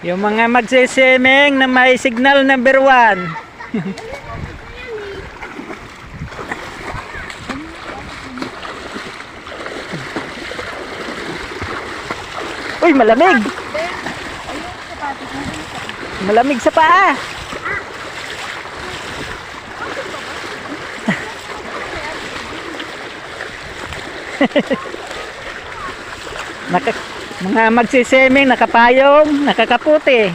Yung mga magsisiming na may signal number 1. Uy, malamig. Malamig sa paa. Mga magsisiming, nakapayong, nakakaputi.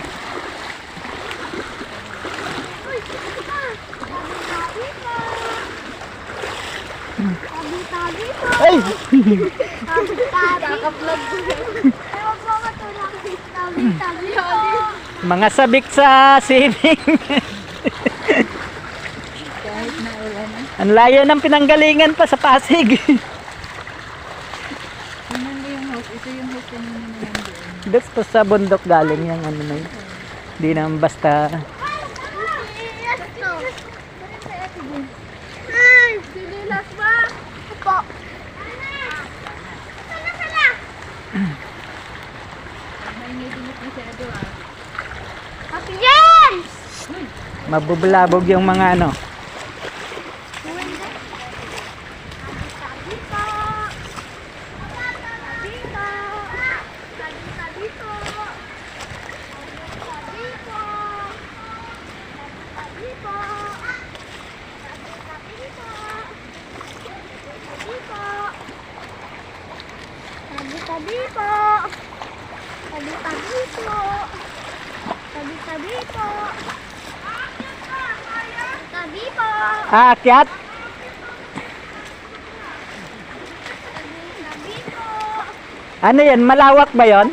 Ay! Mga sabik sa swimming. Ang layo ng pinanggalingan pa sa Pasig. Ito yung hook kanina na nandoon. Dito sa bundok galing yung ano na yun. Hindi naman basta. Ay, sinilas ba? Opo. Mainit-init masyado ah. Happy James! Mabubulabog yung mga ano. Tabi po. Tabi po. Tabi po. Tabi po. Aakyat. Tabi po. Ano yan? Malawak ba yon?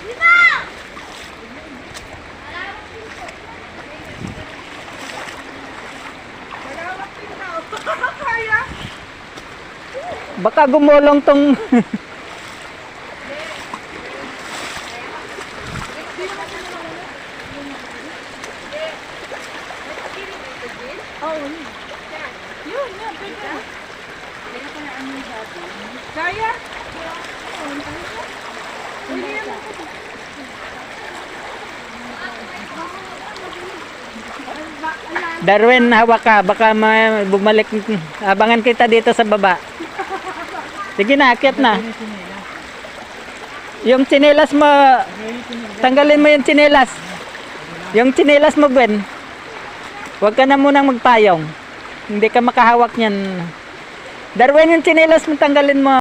Baka gumulong tong Yun, pwede. Kaya pa na ano yung sabi. Kaya? Darwin, hawak ka. Baka bumalik. Abangan kita dito sa baba. Sige na, akyat na. Yung tsinelas mo, tanggalin mo yung tsinelas. Yung tsinelas mo, Ben. Huwag ka na munang magpayong. Hindi ka makahawak niyan. Darwin, yung tsinelas mo, tanggalin mo.